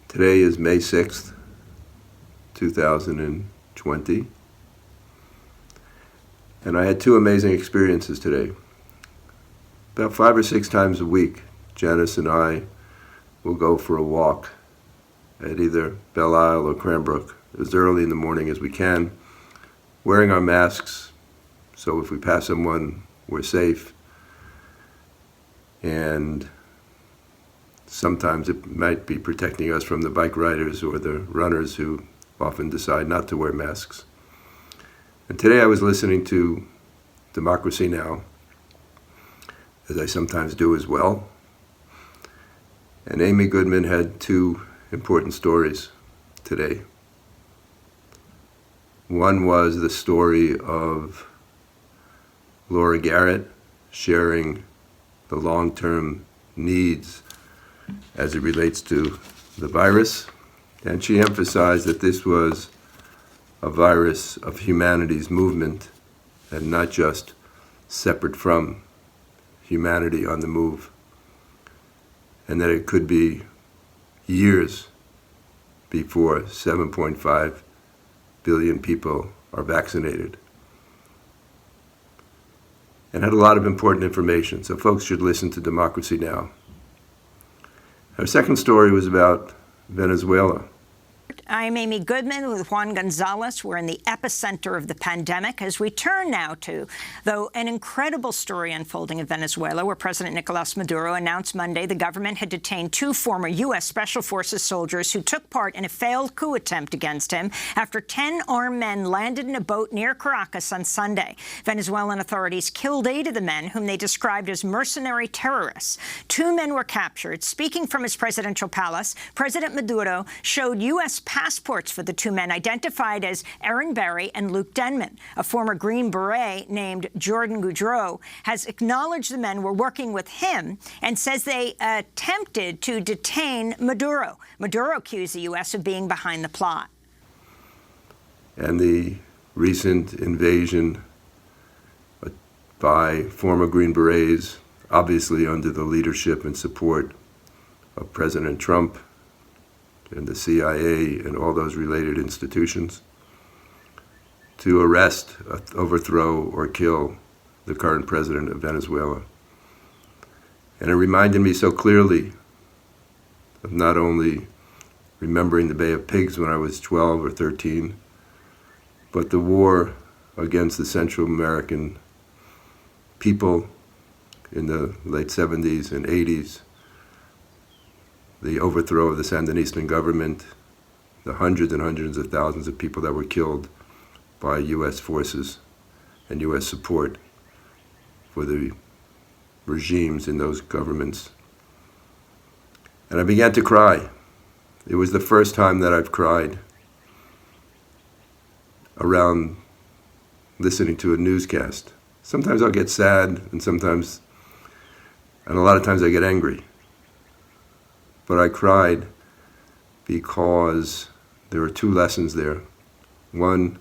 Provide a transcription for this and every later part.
Today is May 6th, 2020, and I had two amazing experiences today. About 5 or 6 times a week, Janice and I will go for a walk at either Belle Isle or Cranbrook as early in the morning as we can, wearing our masks so if we pass someone, we're safe. And sometimes it might be protecting us from the bike riders or the runners who often decide not to wear masks. And today I was listening to Democracy Now!, as I sometimes do as well. And Amy Goodman had two important stories today. One was the story of Laura Garrett sharing the long-term needs as it relates to the virus, and she emphasized that this was a virus of humanity's movement and not just separate from humanity on the move, and that it could be years before 7.5 billion people are vaccinated. And had a lot of important information, so folks should listen to Democracy Now! Our second story was about Venezuela. I'm Amy Goodman with Juan Gonzalez. We're in the epicenter of the pandemic as we turn now to, though, an incredible story unfolding in Venezuela, where President Nicolas Maduro announced Monday the government had detained 2 former U.S. Special Forces soldiers who took part in a failed coup attempt against him after 10 armed men landed in a boat near Caracas on Sunday. Venezuelan authorities killed 8 of the men, whom they described as mercenary terrorists. 2 men were captured. Speaking from his presidential palace, President Maduro showed U.S. passports for the 2 men, identified as Aaron Berry and Luke Denman. A former Green Beret named Jordan Goudreau has acknowledged the men were working with him and says they attempted to detain Maduro. Maduro accused the U.S. of being behind the plot. And the recent invasion by former Green Berets, obviously under the leadership and support of President Trump and the CIA and all those related institutions, to arrest, overthrow, or kill the current president of Venezuela. And it reminded me so clearly of not only remembering the Bay of Pigs when I was 12 or 13, but the war against the Central American people in the late 70s and 80s, the overthrow of the Sandinistan government, the hundreds and hundreds of thousands of people that were killed by U.S. forces and U.S. support for the regimes in those governments. And I began to cry. It was the first time that I've cried around listening to a newscast. Sometimes I'll get sad, and a lot of times I get angry. But I cried because there were 2 lessons there. One,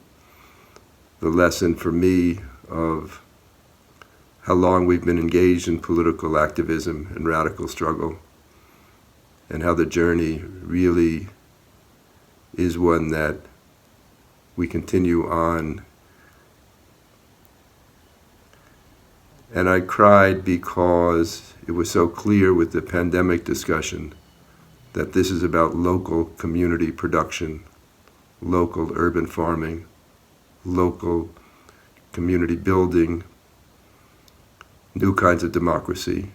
the lesson for me of how long we've been engaged in political activism and radical struggle, and how the journey really is one that we continue on. And I cried because it was so clear with the pandemic discussion that this is about local community production, local urban farming, local community building, new kinds of democracy,